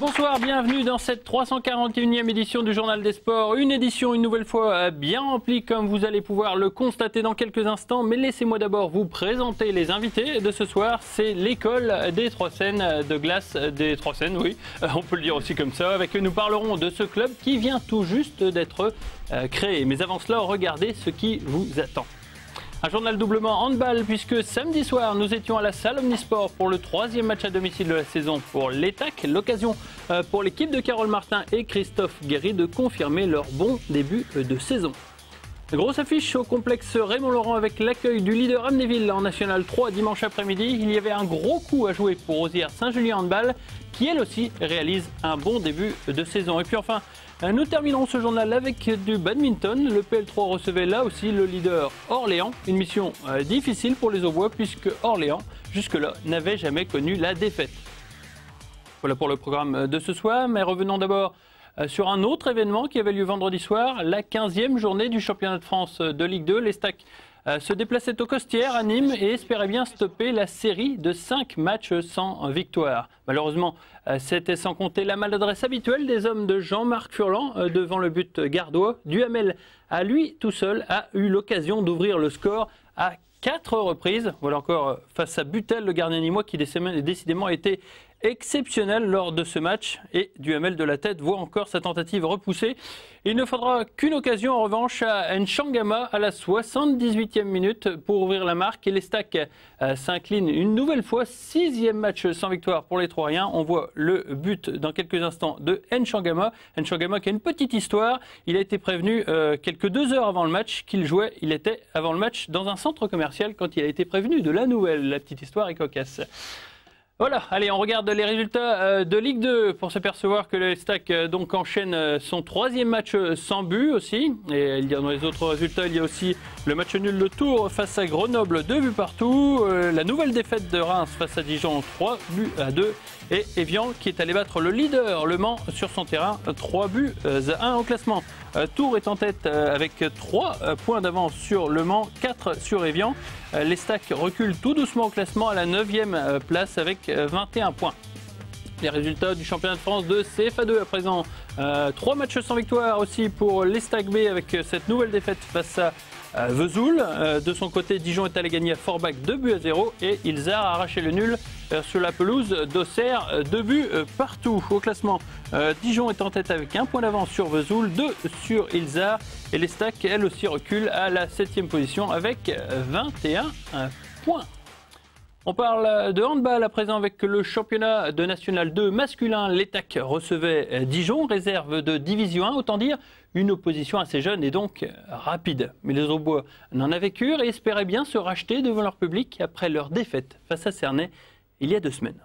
Bonsoir, bienvenue dans cette 341e édition du Journal des Sports. Une édition une nouvelle fois bien remplie comme vous allez pouvoir le constater dans quelques instants. Mais laissez-moi d'abord vous présenter les invités de ce soir. C'est l'école des Trois Seines de glace des Trois Seines, oui, on peut le dire aussi comme ça. Avec eux, nous parlerons de ce club qui vient tout juste d'être créé. Mais avant cela, regardez ce qui vous attend. Un journal doublement handball puisque samedi soir nous étions à la salle Omnisport pour le 3e match à domicile de la saison pour l'ETAC. L'occasion pour l'équipe de Carole Martin et Christophe Guéry de confirmer leur bon début de saison. Grosse affiche au complexe Raymond-Laurent avec l'accueil du leader Amnéville en National 3 dimanche après-midi. Il y avait un gros coup à jouer pour Rosières Saint-Julien handball qui elle aussi réalise un bon début de saison. Et puis enfin, nous terminerons ce journal avec du badminton. Le PL3 recevait là aussi le leader Orléans. Une mission difficile pour les Aubois puisque Orléans, jusque-là, n'avait jamais connu la défaite. Voilà pour le programme de ce soir. Mais revenons d'abord sur un autre événement qui avait lieu vendredi soir, la 15e journée du championnat de France de Ligue 2. Les Stacks se déplaçaient aux Costières à Nîmes et espéraient bien stopper la série de 5 matchs sans victoire. Malheureusement, c'était sans compter la maladresse habituelle des hommes de Jean-Marc Furlan devant le but gardois. Duhamel, à lui tout seul, a eu l'occasion d'ouvrir le score à 4 reprises. Voilà encore face à Butel, le gardien nîmois qui décidément était exceptionnel lors de ce match et Duhamel de la tête voit encore sa tentative repoussée. Il ne faudra qu'une occasion en revanche à Nchangama à la 78e minute pour ouvrir la marque et les Stacks s'inclinent une nouvelle fois. 6e match sans victoire pour les Troyens. On voit le but dans quelques instants de Nchangama. Nchangama qui a une petite histoire. Il a été prévenu quelques 2 heures avant le match qu'il jouait. Il était avant le match dans un centre commercial quand il a été prévenu de la nouvelle. La petite histoire est cocasse. Voilà, allez, on regarde les résultats de Ligue 2 pour s'apercevoir que le Stack donc enchaîne son 3e match sans but aussi. Et dans les autres résultats, il y a aussi le match nul de Tours face à Grenoble, 2 buts partout. La nouvelle défaite de Reims face à Dijon, 3 buts à 2. Et Evian qui est allé battre le leader Le Mans sur son terrain, 3 buts à 1 au classement. Tours est en tête avec 3 points d'avance sur Le Mans, 4 sur Evian. Les Stacks reculent tout doucement au classement à la 9e place avec 21 points. Les résultats du championnat de France de CFA2 à présent. 3 matchs sans victoire aussi pour les Stacks B avec cette nouvelle défaite face à Vesoul. De son côté, Dijon est allé gagner à Forbach 2 buts à 0 et Ilzard a arraché le nul sur la pelouse d'Auxerre, 2 buts partout. Au classement, Dijon est en tête avec 1 point d'avance sur Vesoul, 2 sur Ilzard et les Stacks, elles aussi, reculent à la 7e position avec 21 points. On parle de handball à présent avec le championnat de National 2 masculin. L'ETAC recevait Dijon, réserve de Division 1, autant dire une opposition assez jeune et donc rapide. Mais les Aubois n'en avaient cure et espéraient bien se racheter devant leur public après leur défaite face à Cernay il y a 2 semaines.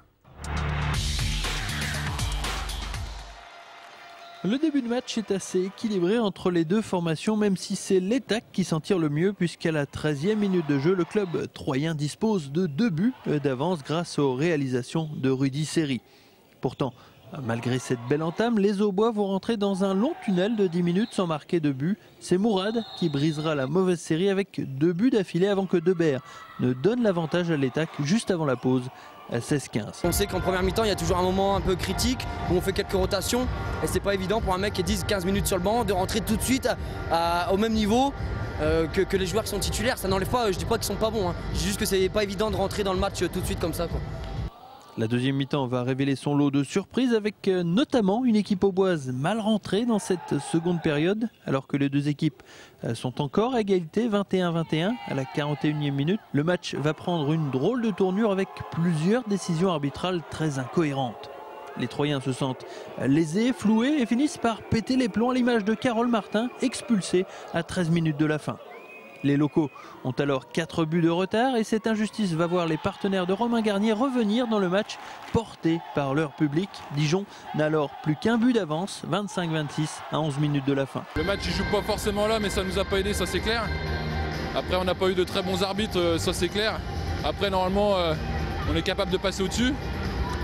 Le début de match est assez équilibré entre les deux formations, même si c'est l'ETAC qui s'en tire le mieux, puisqu'à la 13e minute de jeu, le club troyen dispose de 2 buts d'avance grâce aux réalisations de Rudy Seri. Pourtant, malgré cette belle entame, les Aubois vont rentrer dans un long tunnel de 10 minutes sans marquer de but. C'est Mourad qui brisera la mauvaise série avec 2 buts d'affilée avant que Debert ne donne l'avantage à l'ETAC juste avant la pause. À 16-15. On sait qu'en première mi-temps, il y a toujours un moment un peu critique où on fait quelques rotations et c'est pas évident pour un mec qui est 10-15 minutes sur le banc de rentrer tout de suite au même niveau que les joueurs qui sont titulaires. Ça n'enlève pas, je dis pas qu'ils sont pas bons, hein. Je dis juste que c'est pas évident de rentrer dans le match tout de suite comme ça, quoi. La deuxième mi-temps va révéler son lot de surprises avec notamment une équipe auboise mal rentrée dans cette seconde période alors que les deux équipes sont encore à égalité 21-21 à la 41e minute. Le match va prendre une drôle de tournure avec plusieurs décisions arbitrales très incohérentes. Les Troyens se sentent lésés, floués et finissent par péter les plombs à l'image de Carole Martin expulsée à 13 minutes de la fin. Les locaux ont alors 4 buts de retard et cette injustice va voir les partenaires de Romain Garnier revenir dans le match porté par leur public. Dijon n'a alors plus qu'un but d'avance, 25-26 à 11 minutes de la fin. Le match il joue pas forcément là mais ça nous a pas aidé, ça c'est clair. Après on n'a pas eu de très bons arbitres, ça c'est clair. Après normalement on est capable de passer au-dessus.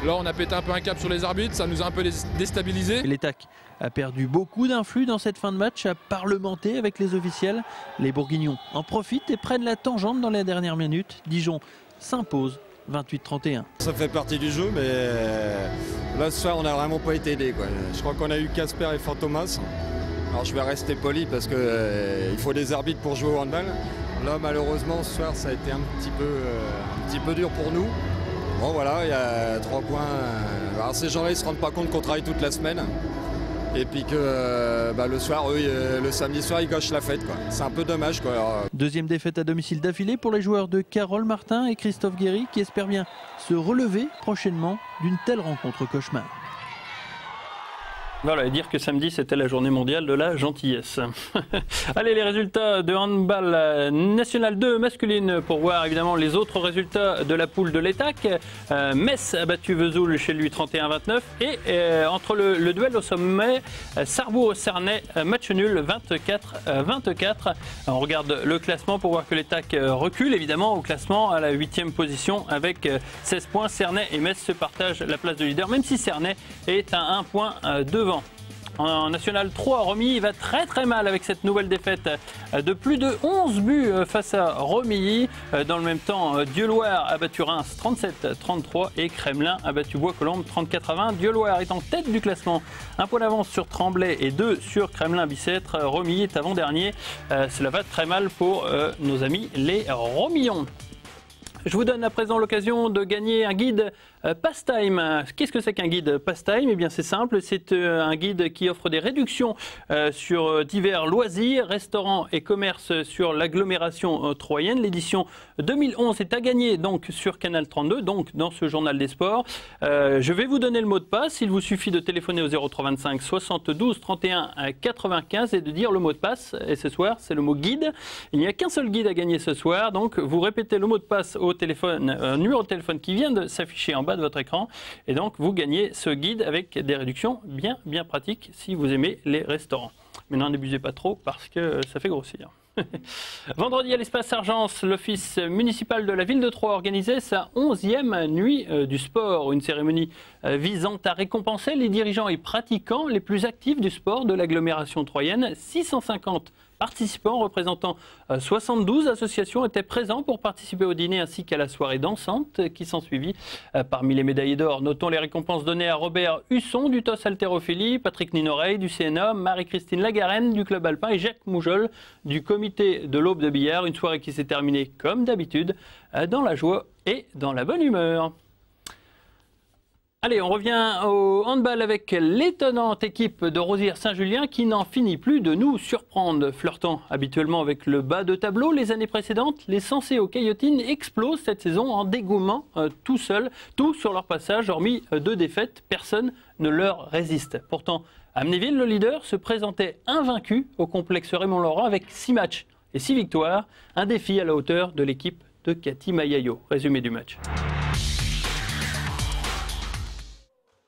Là on a pété un peu un cap sur les arbitres, ça nous a un peu déstabilisés. L'ETAC a perdu beaucoup d'influx dans cette fin de match, a parlementé avec les officiels. Les Bourguignons en profitent et prennent la tangente dans les dernières minutes. Dijon s'impose 28-31. Ça fait partie du jeu, mais là ce soir on n'a vraiment pas été aidé, quoi. Je crois qu'on a eu Casper et Fantomas. Alors je vais rester poli parce qu'il faut des arbitres pour jouer au handball. Là malheureusement ce soir ça a été un petit peu dur pour nous. Bon voilà, il y a 3 points. Alors ces gens-là ils se rendent pas compte qu'on travaille toute la semaine. Et puis que le soir, eux, le samedi soir, ils gâchent la fête, quoi. C'est un peu dommage, quoi. Alors, deuxième défaite à domicile d'affilée pour les joueurs de Carole Martin et Christophe Guéry qui espèrent bien se relever prochainement d'une telle rencontre cauchemar. Voilà, et dire que samedi c'était la journée mondiale de la gentillesse. Allez, les résultats de handball national 2 masculine pour voir évidemment les autres résultats de la poule de l'ETAC. Metz a battu Vesoul chez lui 31-29 et entre le duel au sommet, Sarrebourg-Cernay, match nul 24-24. On regarde le classement pour voir que l'ETAC recule évidemment au classement à la 8e position avec 16 points. Cernay et Metz se partagent la place de leader, même si Cernay est à 1 point devant. En National 3, Romilly va très mal avec cette nouvelle défaite de plus de 11 buts face à Romilly. Dans le même temps, Dieuloir a battu Reims 37-33 et Kremlin a battu Bois-Colombes 34-20. Dieuloir est en tête du classement, 1 point d'avance sur Tremblay et 2 sur Kremlin-Bicêtre. Romilly est avant-dernier. Cela va très mal pour nos amis les Romillons. Je vous donne à présent l'occasion de gagner un guide Pastime. Qu'est-ce que c'est qu'un guide Pastime? Eh bien c'est simple, c'est un guide qui offre des réductions sur divers loisirs, restaurants et commerces sur l'agglomération troyenne. L'édition 2011 est à gagner donc sur Canal 32, donc dans ce journal des sports. Je vais vous donner le mot de passe. Il vous suffit de téléphoner au 0325 72 31 95 et de dire le mot de passe. Et ce soir, c'est le mot guide. Il n'y a qu'un seul guide à gagner ce soir, donc vous répétez le mot de passe au téléphone, numéro de téléphone qui vient de s'afficher en bas de votre écran et donc vous gagnez ce guide avec des réductions bien pratiques si vous aimez les restaurants. Mais n'en abusez pas trop parce que ça fait grossir. Vendredi à l'espace Argence, l'office municipal de la ville de Troyes organisait sa 11e nuit du sport, une cérémonie visant à récompenser les dirigeants et pratiquants les plus actifs du sport de l'agglomération troyenne. 650 participants représentant 72 associations étaient présents pour participer au dîner ainsi qu'à la soirée dansante qui s'ensuivit. Parmi les médaillés d'or, notons les récompenses données à Robert Husson du TOS Haltérophilie, Patrick Ninoreille du CNA, Marie-Christine Lagarenne du Club Alpin et Jacques Moujol du comité de l'Aube de Billard. Une soirée qui s'est terminée comme d'habitude dans la joie et dans la bonne humeur. Allez, on revient au handball avec l'étonnante équipe de Rosières-Saint-Julien qui n'en finit plus de nous surprendre. Flirtant habituellement avec le bas de tableau les années précédentes, les Sancéo Caillotines explosent cette saison en dégommant tout seuls, tout sur leur passage, hormis 2 défaites. Personne ne leur résiste. Pourtant, Amnéville, le leader, se présentait invaincu au complexe Raymond-Laurent avec 6 matchs et 6 victoires. Un défi à la hauteur de l'équipe de Cathy Mayayo. Résumé du match.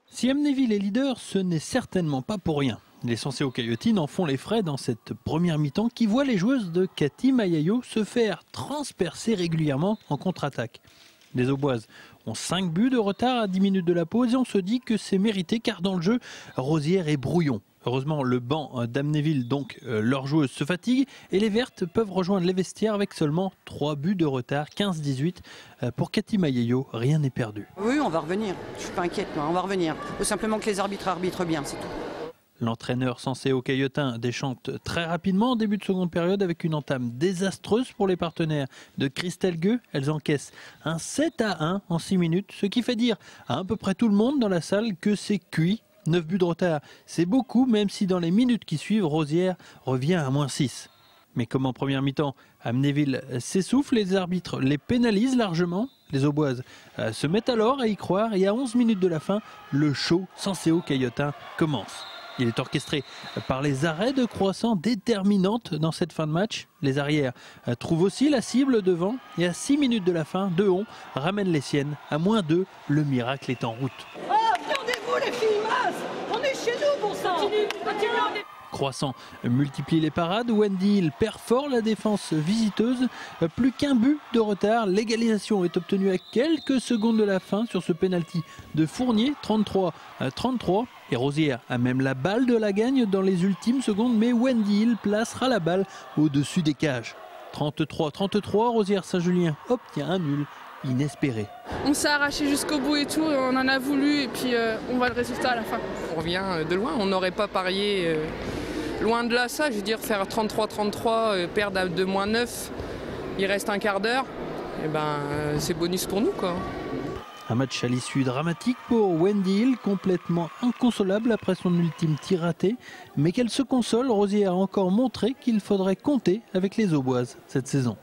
Si Amnéville est leader, ce n'est certainement pas pour rien. Les Sancéo Caillotines en font les frais dans cette première mi-temps qui voit les joueuses de Cathy Mayayo se faire transpercer régulièrement en contre-attaque. Les Auboises ont 5 buts de retard à 10 minutes de la pause et on se dit que c'est mérité car dans le jeu, Rosières est brouillon. Heureusement, le banc d'Amnéville, donc leurs joueuses, se fatigue et les Vertes peuvent rejoindre les vestiaires avec seulement 3 buts de retard, 15-18. Pour Cathy Mayayo, rien n'est perdu. Oui, on va revenir. Je ne suis pas inquiète, on va revenir. Il faut simplement que les arbitres arbitrent bien, c'est tout. L'entraîneur Sancéo Caillotin déchante très rapidement en début de seconde période avec une entame désastreuse pour les partenaires de Christelle Gueux. Elles encaissent un 7-1 en 6 minutes, ce qui fait dire à peu près tout le monde dans la salle que c'est cuit. 9 buts de retard, c'est beaucoup, même si dans les minutes qui suivent, Rosières revient à -6. Mais comme en première mi-temps, Amnéville s'essouffle, les arbitres les pénalisent largement. Les Auboises se mettent alors à y croire et à 11 minutes de la fin, le show Sancéo Caillotin commence. Il est orchestré par les arrêts de Croissant déterminantes dans cette fin de match. Les arrières trouvent aussi la cible devant et à 6 minutes de la fin, Dehon ramène les siennes à -2. Le miracle est en route. Oh, attendez-vous les filles, mince, on est chez nous, bon sang. Continue. Croissant multiplie les parades, Wendy Hill perd fort la défense visiteuse, plus qu'un but de retard, l'égalisation est obtenue à quelques secondes de la fin sur ce pénalty de Fournier, 33-33, et Rosières a même la balle de la gagne dans les ultimes secondes, mais Wendy Hill placera la balle au-dessus des cages. 33-33, Rosières-Saint-Julien obtient un nul inespéré. On s'est arraché jusqu'au bout et tout, on en a voulu et puis on voit le résultat à la fin. On revient de loin, on n'aurait pas parié loin de là ça, je veux dire faire 33-33, perdre de -9, il reste un quart d'heure, et ben c'est bonus pour nous quoi. Un match à l'issue dramatique pour Wendy Hill, complètement inconsolable après son ultime tir raté. Mais qu'elle se console, Rosières a encore montré qu'il faudrait compter avec les Auboises cette saison.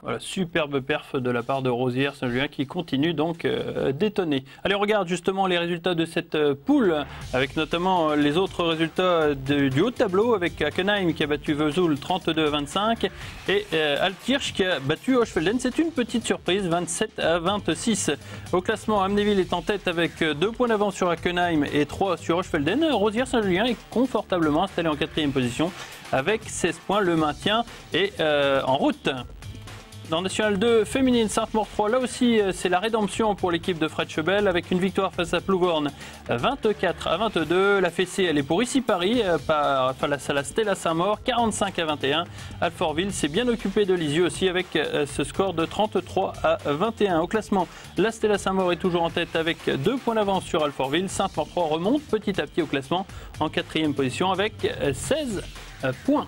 Voilà, superbe perf de la part de Rosières-Saint-Julien qui continue donc d'étonner. Allez, on regarde justement les résultats de cette poule, avec notamment les autres résultats du haut de tableau, avec Hackenheim qui a battu Vesoul 32-25 et Altkirch qui a battu Hochfelden. C'est une petite surprise, 27-26. Au classement, Amnéville est en tête avec 2 points d'avance sur Hackenheim et 3 sur Hochfelden. Rosières-Saint-Julien est confortablement installé en 4e position avec 16 points. Le maintien est en route. Dans National 2 féminine, Sainte-Maure 3, là aussi c'est la rédemption pour l'équipe de Fred Chebel avec une victoire face à Plouvorne 24-22. La fessée elle est pour ici Paris, face à la Stella Saint-Maur 45-21. Alfortville s'est bien occupé de Lisieux aussi avec ce score de 33-21. Au classement, la Stella Saint-Maur est toujours en tête avec 2 points d'avance sur Alfortville. Sainte-Maure 3 remonte petit à petit au classement en 4e position avec 16 points.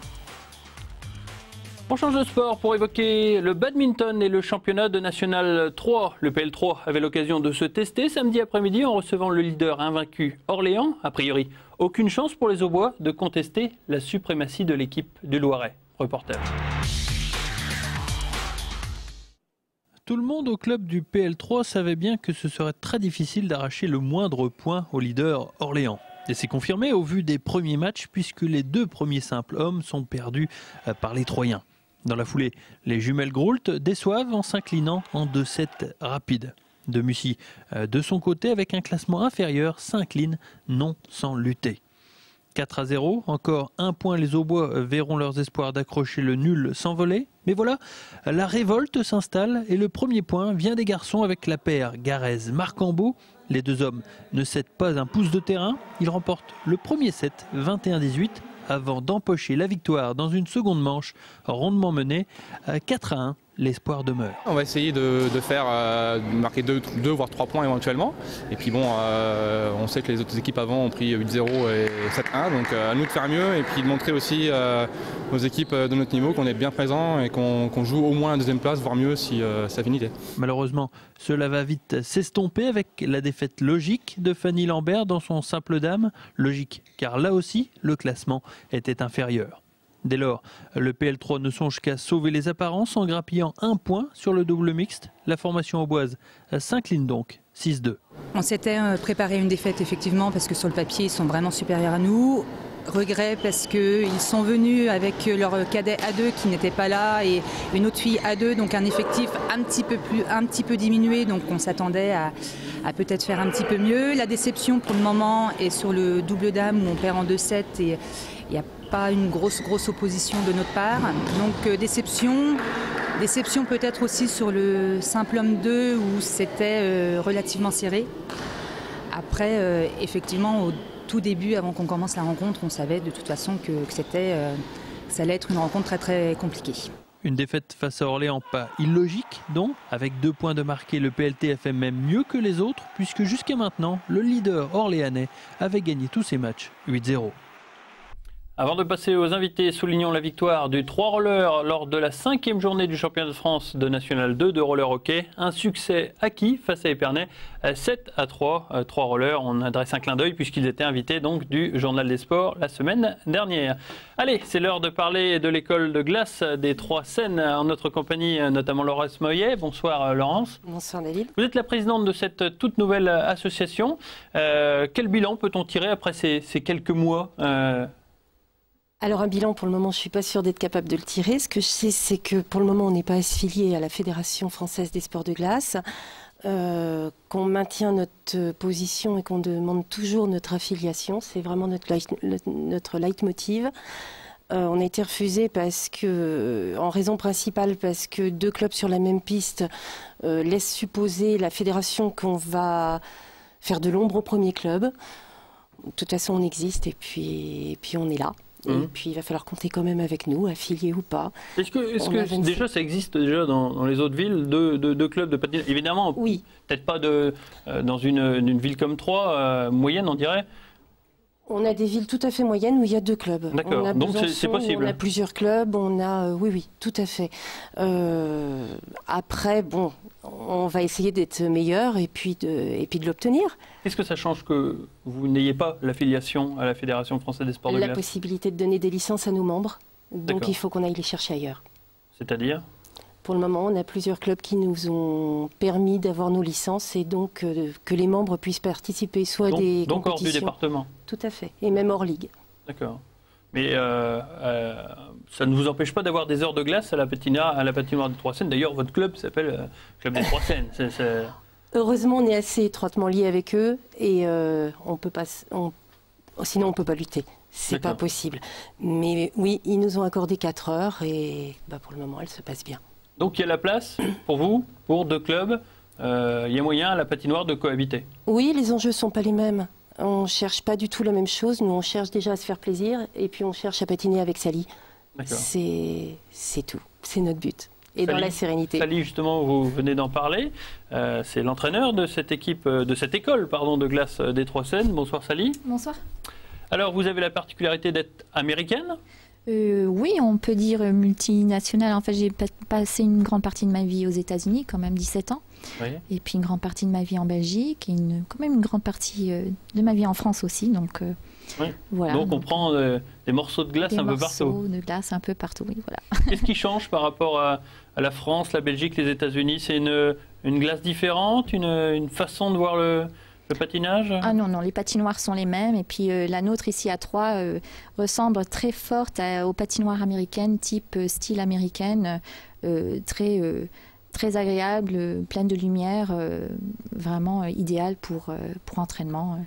On change de sport pour évoquer le badminton et le championnat de National 3. Le PL3 avait l'occasion de se tester samedi après-midi en recevant le leader invaincu Orléans. A priori, aucune chance pour les Aubois de contester la suprématie de l'équipe du Loiret. Reportage. Tout le monde au club du PL3 savait bien que ce serait très difficile d'arracher le moindre point au leader Orléans. Et c'est confirmé au vu des premiers matchs puisque les 2 premiers simples hommes sont perdus par les Troyens. Dans la foulée, les jumelles Groult déçoivent en s'inclinant en 2-7 rapides. Demussy, de son côté, avec un classement inférieur, s'incline non sans lutter. 4-0, encore 1 point, les Aubois verront leurs espoirs d'accrocher le nul s'envoler. Mais voilà, la révolte s'installe et le premier point vient des garçons avec la paire Garez-Marcambeau. Les 2 hommes ne cèdent pas un pouce de terrain. Ils remportent le premier set 21-18 avant d'empocher la victoire dans une seconde manche rondement menée 4-1. L'espoir demeure. On va essayer de faire marquer 2 voire 3 points éventuellement. Et puis bon, on sait que les autres équipes avant ont pris 8-0 et 7-1. Donc à nous de faire mieux et puis de montrer aussi aux équipes de notre niveau qu'on est bien présent et qu'on joue au moins la 2e place, voire mieux si ça finit. Malheureusement, cela va vite s'estomper avec la défaite logique de Fanny Lambert dans son simple dame. Logique, car là aussi, le classement était inférieur. Dès lors, le PL3 ne songe qu'à sauver les apparences en grappillant 1 point sur le double mixte. La formation auboise s'incline donc 6-2. On s'était préparé une défaite effectivement parce que sur le papier ils sont vraiment supérieurs à nous. Regret parce qu'ils sont venus avec leur cadet A2 qui n'était pas là et une autre fille A2, donc un effectif un petit peu diminué, donc on s'attendait à peut-être faire un petit peu mieux. La déception pour le moment est sur le double dame où on perd en 2-7 et il n'y a pas une grosse opposition de notre part. Donc déception peut-être aussi sur le simple homme 2 où c'était relativement serré. Après, effectivement, au tout début, avant qu'on commence la rencontre, on savait de toute façon que ça allait être une rencontre très très compliquée. Une défaite face à Orléans pas illogique, donc avec 2 points de marqué, le PLT a fait même mieux que les autres, puisque jusqu'à maintenant, le leader orléanais avait gagné tous ses matchs 8-0. Avant de passer aux invités, soulignons la victoire du 3 rollers lors de la 5e journée du championnat de France de National 2 de roller hockey. Un succès acquis face à Épernay, 7-3. 3 rollers, on adresse un clin d'œil puisqu'ils étaient invités donc du Journal des Sports la semaine dernière. Allez, c'est l'heure de parler de l'école de glace des 3 Seines en notre compagnie, notamment Laurence Moyet. Bonsoir Laurence. Bonsoir David. Vous êtes la présidente de cette toute nouvelle association. Quel bilan peut-on tirer après ces quelques mois Alors un bilan, pour le moment, je ne suis pas sûre d'être capable de le tirer. Ce que je sais, c'est que pour le moment, on n'est pas affilié à la Fédération française des sports de glace, qu'on maintient notre position et qu'on demande toujours notre affiliation. C'est vraiment notre leitmotiv. On a été refusé en raison principale parce que 2 clubs sur la même piste laissent supposer la fédération qu'on va faire de l'ombre au premier club. De toute façon, on existe et puis on est là. Et puis il va falloir compter quand même avec nous, affiliés ou pas. Est-ce que déjà ça existe déjà dans les autres villes de clubs de patinage? Évidemment, peut-être pas dans une ville comme Troyes, moyenne on dirait. On a des villes tout à fait moyennes où il y a 2 clubs. D'accord, donc c'est possible. On a plusieurs clubs, on a... oui, tout à fait. Après, bon, on va essayer d'être meilleur et puis de l'obtenir. Est-ce que ça change que vous n'ayez pas l'affiliation à la Fédération Française des Sports de Glace? La possibilité de donner des licences à nos membres, donc il faut qu'on aille les chercher ailleurs. C'est-à-dire? Pour le moment, on a plusieurs clubs qui nous ont permis d'avoir nos licences et donc que les membres puissent participer soit à des compétitions... Donc hors du département? Tout à fait, et même hors ligue. D'accord. Mais ça ne vous empêche pas d'avoir des heures de glace à la patinoire des Trois-Seines. D'ailleurs, votre club s'appelle Club des Trois-Seines. Heureusement, on est assez étroitement liés avec eux et on peut pas... Sinon, on ne peut pas lutter. C'est pas possible. Mais oui, ils nous ont accordé 4 heures et pour le moment, elle se passe bien. Donc il y a la place pour vous, pour 2 clubs, il y a moyen à la patinoire de cohabiter? Oui, les enjeux ne sont pas les mêmes. On ne cherche pas du tout la même chose. Nous, on cherche déjà à se faire plaisir et puis on cherche à patiner avec Sally. C'est tout. C'est notre but. Et Sally, dans la sérénité. Sally, justement, vous venez d'en parler. C'est l'entraîneur de cette école de glace des Trois-Seines. Bonsoir Sally. Bonsoir. Alors, vous avez la particularité d'être américaine? Oui, on peut dire multinationale. En fait, j'ai passé une grande partie de ma vie aux États-Unis, quand même 17 ans. Oui. Et puis une grande partie de ma vie en Belgique, et quand même une grande partie de ma vie en France aussi. Donc, voilà. Donc on prend des morceaux de glace un peu partout. Des morceaux de glace un peu partout, oui, voilà. Qu'est-ce qui change par rapport à la France, la Belgique, les États-Unis? C'est une glace différente, une façon de voir le patinage? Ah non, les patinoires sont les mêmes. Et puis la nôtre ici à Troyes ressemble très fort aux patinoires américaines, type style américaine, très agréable, pleine de lumière, vraiment idéale pour entraînement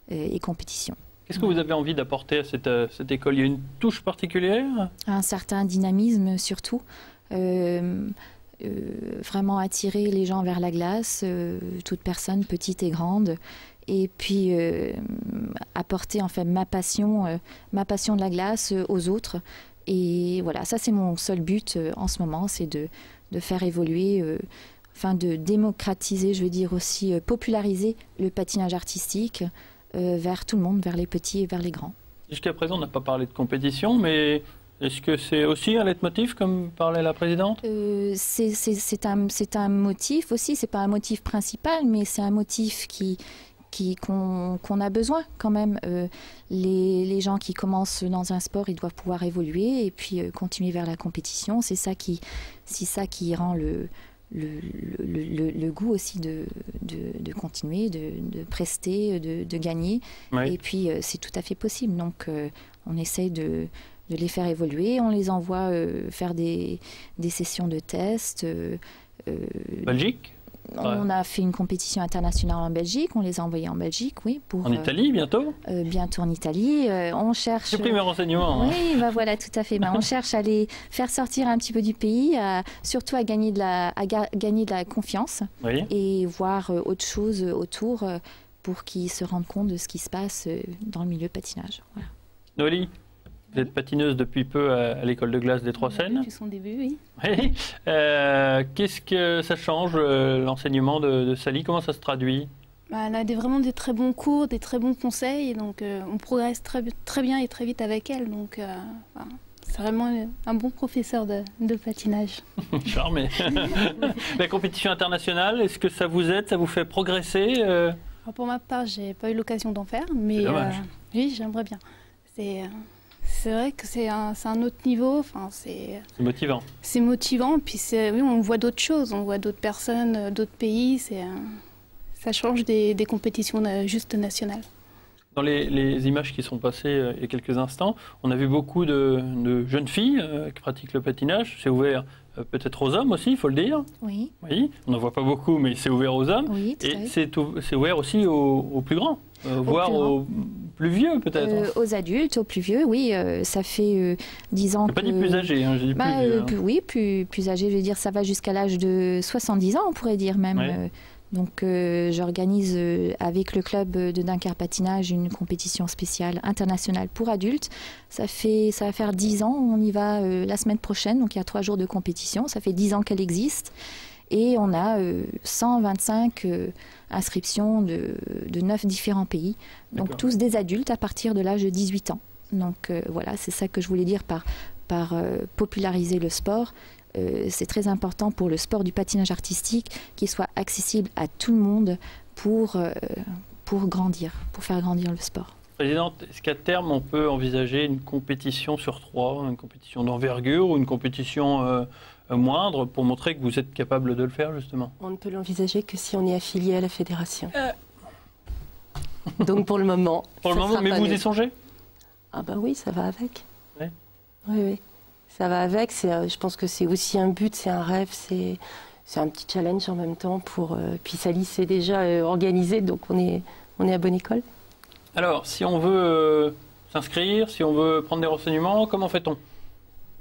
et compétition. Qu'est-ce que vous avez envie d'apporter à cette école? Il y a une touche particulière? Un certain dynamisme surtout. Vraiment attirer les gens vers la glace, toute personne, petite et grande, et puis apporter en fait ma passion de la glace aux autres. Et voilà, ça c'est mon seul but en ce moment, c'est de faire évoluer, de démocratiser, je veux dire aussi populariser le patinage artistique vers tout le monde, vers les petits et vers les grands. Jusqu'à présent, on n'a pas parlé de compétition, mais est-ce que c'est aussi un leitmotiv, comme parlait la présidente? C'est un motif aussi, c'est pas un motif principal, mais c'est un motif qu'on a besoin quand même. Les gens qui commencent dans un sport, ils doivent pouvoir évoluer et puis continuer vers la compétition. C'est ça qui rend le goût aussi de continuer, de prester, de gagner. Oui. Et puis c'est tout à fait possible. Donc on essaye de les faire évoluer, on les envoie faire des sessions de tests. Belgique? On a fait une compétition internationale en Belgique, on les a envoyés en Belgique, oui. En Italie, bientôt? Bientôt en Italie. On cherche... J'ai pris mes renseignements. Oui, voilà, tout à fait. On cherche à les faire sortir un petit peu du pays, surtout à gagner de la confiance et voir autre chose autour pour qu'ils se rendent compte de ce qui se passe dans le milieu patinage. Voilà. Noélie, vous êtes patineuse depuis peu à l'école de glace des Trois-Seines. Depuis son début, oui. Oui. Qu'est-ce que ça change, l'enseignement de Sally? Comment ça se traduit? Elle a vraiment des très bons cours, des très bons conseils. Et donc, on progresse très bien et très vite avec elle. Donc, c'est vraiment un bon professeur de patinage. Charmé. La compétition internationale, est-ce que ça vous aide, ça vous fait progresser? Alors, pour ma part, j'ai pas eu l'occasion d'en faire. Mais oui, j'aimerais bien. C'est vrai que c'est un autre niveau. Enfin, c'est motivant. C'est motivant. Puis oui, on voit d'autres choses. On voit d'autres personnes, d'autres pays. Ça change des compétitions juste nationales. Dans les images qui sont passées il y a quelques instants, on a vu beaucoup de jeunes filles qui pratiquent le patinage. C'est ouvert peut-être aux hommes aussi, il faut le dire. Oui. Oui. On n'en voit pas beaucoup, mais c'est ouvert aux hommes. Oui, et c'est ouvert aussi aux plus grands. Voire aux plus vieux peut-être. Aux adultes, aux plus vieux, oui. Ça fait 10 ans. Je n'ai pas dit plus âgés, j'ai dit plus vieux. Oui, plus âgés, je veux dire, ça va jusqu'à l'âge de 70 ans, on pourrait dire même. Donc j'organise avec le club de Dunkerque Patinage une compétition spéciale internationale pour adultes. Ça va faire 10 ans, on y va la semaine prochaine, donc il y a 3 jours de compétition, ça fait 10 ans qu'elle existe. Et on a 125 inscriptions de 9 différents pays, donc tous des adultes à partir de l'âge de 18 ans. Donc voilà, c'est ça que je voulais dire par populariser le sport. C'est très important pour le sport du patinage artistique qu'il soit accessible à tout le monde pour grandir, pour faire grandir le sport. Présidente, est-ce qu'à terme on peut envisager une compétition sur 3, une compétition d'envergure ou une compétition moindre pour montrer que vous êtes capable de le faire justement? On ne peut l'envisager que si on est affilié à la fédération. Donc pour le moment. Pour le moment, mais vous y songez? Ah bah oui, ça va avec. Oui. Oui. Ça va avec, je pense que c'est aussi un but, c'est un rêve, c'est un petit challenge en même temps. Puis Sally s'est déjà organisée, donc on est à bonne école. Alors, si on veut s'inscrire, si on veut prendre des renseignements, comment fait-on?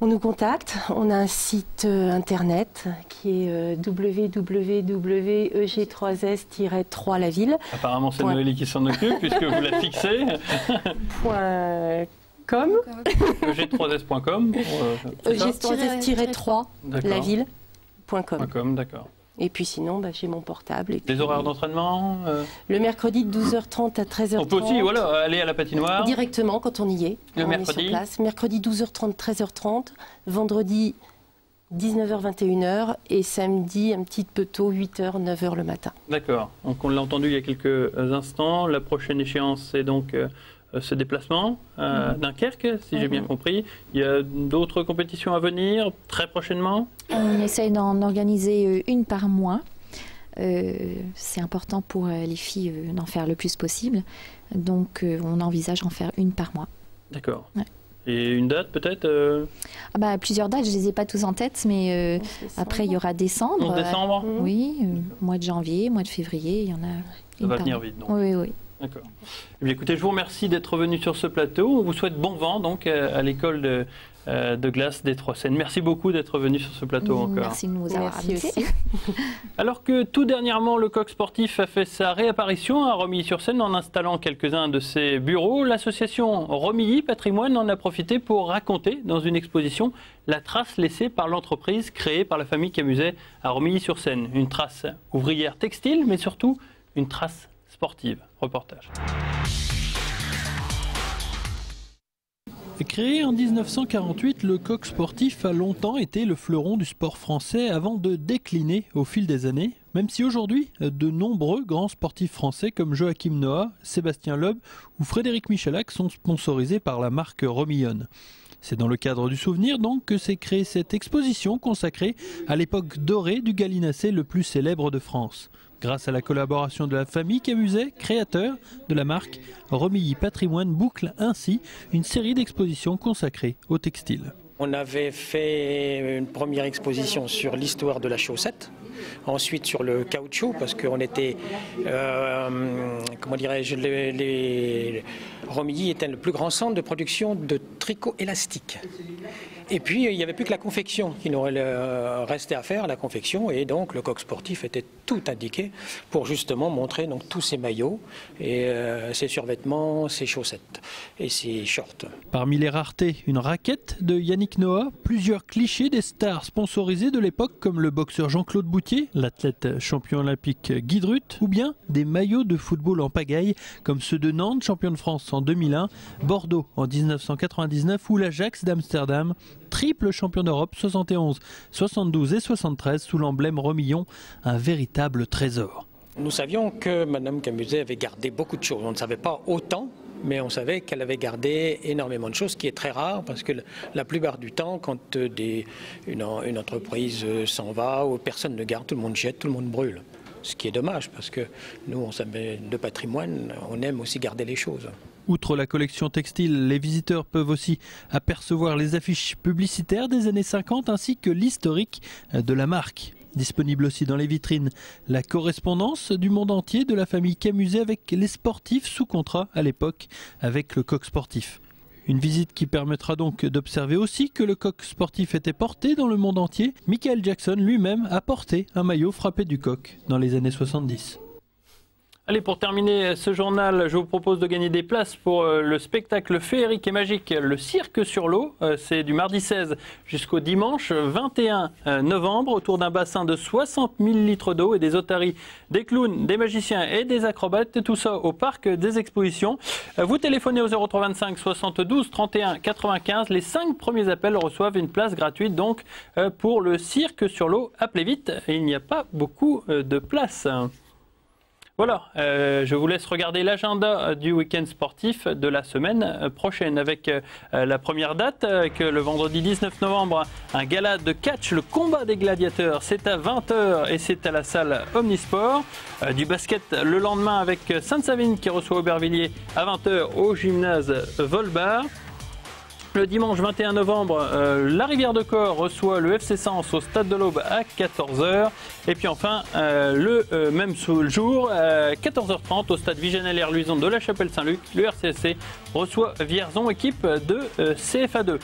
On nous contacte, on a un site internet qui est www.eg3s-3 la ville. Apparemment c'est Noélie qui s'en occupe puisque vous la fixez. .com eg3s.com eg3s-3 la ville.com. D'accord. Et puis sinon, j'ai mon portable. Et les horaires d'entraînement Le mercredi de 12h30 à 13h30. On peut aussi aller à la patinoire directement quand on y est. Le mercredi. Est sur place. Mercredi 12h30, 13h30. Vendredi 19h-21h. Et samedi un petit peu tôt, 8h, 9h le matin. D'accord. Donc on l'a entendu il y a quelques instants. La prochaine échéance, c'est donc ce déplacement à Dunkerque, si j'ai bien compris. Il y a d'autres compétitions à venir très prochainement? On essaye d'en organiser une par mois. C'est important pour les filles d'en faire le plus possible. Donc on envisage d'en faire une par mois. D'accord. Ouais. Et une date peut-être Plusieurs dates, je ne les ai pas tous en tête, mais après il y aura décembre. 11 décembre Oui, mois de janvier, mois de février, il y en a. Ça va venir vite donc. Oui. D'accord. Eh bien, écoutez, je vous remercie d'être venu sur ce plateau. On vous souhaite bon vent donc à l'école de glace des Trois Seines. Merci beaucoup d'être venu sur ce plateau encore. Merci de nous avoir invités. Alors que tout dernièrement, le Coq Sportif a fait sa réapparition à Romilly-sur-Seine en installant quelques-uns de ses bureaux, l'association Romilly Patrimoine en a profité pour raconter dans une exposition la trace laissée par l'entreprise créée par la famille Camuset à Romilly-sur-Seine. Une trace ouvrière textile, mais surtout une trace sportive. Reportage. Créé en 1948, le Coq Sportif a longtemps été le fleuron du sport français avant de décliner au fil des années, même si aujourd'hui, de nombreux grands sportifs français comme Joachim Noah, Sébastien Loeb ou Frédéric Michalak sont sponsorisés par la marque Romillon. C'est dans le cadre du souvenir donc que s'est créée cette exposition consacrée à l'époque dorée du gallinacé le plus célèbre de France. Grâce à la collaboration de la famille Camuset, créateur de la marque, Romilly Patrimoine boucle ainsi une série d'expositions consacrées au textile. On avait fait une première exposition sur l'histoire de la chaussette, ensuite sur le caoutchouc, parce qu'on était, comment dirais-je, Romilly était le plus grand centre de production de tricots élastiques. Et puis, il n'y avait plus que la confection qui nous restait à faire, la confection, et donc le Coq Sportif était tout indiqué pour justement montrer donc, tous ces maillots, et ses survêtements, ses chaussettes et ses shorts. Parmi les raretés, une raquette de Yannick Noah, plusieurs clichés des stars sponsorisées de l'époque comme le boxeur Jean-Claude Boutier, l'athlète champion olympique Guy Drut, ou bien des maillots de football en pagaille comme ceux de Nantes, champion de France en 2001, Bordeaux en 1999 ou l'Ajax d'Amsterdam, triple champion d'Europe 71, 72 et 73 sous l'emblème Romillon, un véritable trésor. Nous savions que Mme Camuset avait gardé beaucoup de choses. On ne savait pas autant, mais on savait qu'elle avait gardé énormément de choses, ce qui est très rare parce que la plupart du temps, quand une entreprise s'en va ou personne ne garde, tout le monde jette, tout le monde brûle. Ce qui est dommage parce que nous, on s'appelle de patrimoine, on aime aussi garder les choses. Outre la collection textile, les visiteurs peuvent aussi apercevoir les affiches publicitaires des années 50 ainsi que l'historique de la marque. Disponible aussi dans les vitrines, la correspondance du monde entier de la famille Camuset avec les sportifs sous contrat à l'époque avec le Coq Sportif. Une visite qui permettra donc d'observer aussi que le coq sportif était porté dans le monde entier. Michael Jackson lui-même a porté un maillot frappé du coq dans les années 70. Allez, pour terminer ce journal, je vous propose de gagner des places pour le spectacle féerique et magique, le Cirque sur l'eau. C'est du mardi 16 jusqu'au dimanche 21 novembre, autour d'un bassin de 60 000 litres d'eau et des otaries, des clowns, des magiciens et des acrobates. Tout ça au parc des expositions. Vous téléphonez au 0325 72 31 95. Les 5 premiers appels reçoivent une place gratuite donc pour le Cirque sur l'eau. Appelez vite, il n'y a pas beaucoup de places. Voilà, je vous laisse regarder l'agenda du week-end sportif de la semaine prochaine avec la première date, avec le vendredi 19 novembre, un gala de catch, le combat des gladiateurs. C'est à 20h et c'est à la salle Omnisport. Du basket le lendemain avec Sainte-Savine qui reçoit Aubervilliers à 20h au gymnase Volbar. Le dimanche 21 novembre, la Rivière-de-Corps reçoit le FC Sens au Stade de l'Aube à 14h. Et puis enfin, le même jour, 14h30, au Stade Vigenel-Luison de la Chapelle-Saint-Luc, le RCSC reçoit Vierzon, équipe de CFA2.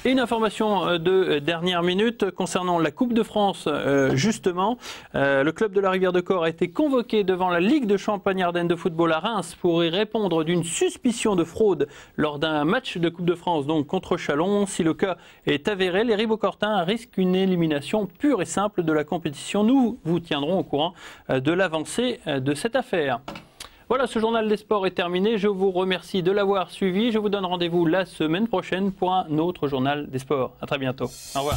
Et une information de dernière minute concernant la Coupe de France, justement. Le club de la Rivière-de-Corps a été convoqué devant la Ligue de Champagne-Ardenne de football à Reims pour y répondre d'une suspicion de fraude lors d'un match de Coupe de France donc contre Châlons. Si le cas est avéré, les Ribocortains risquent une élimination pure et simple de la compétition. Nous vous tiendrons au courant de l'avancée de cette affaire. Voilà, ce journal des sports est terminé. Je vous remercie de l'avoir suivi. Je vous donne rendez-vous la semaine prochaine pour un autre journal des sports. À très bientôt. Au revoir.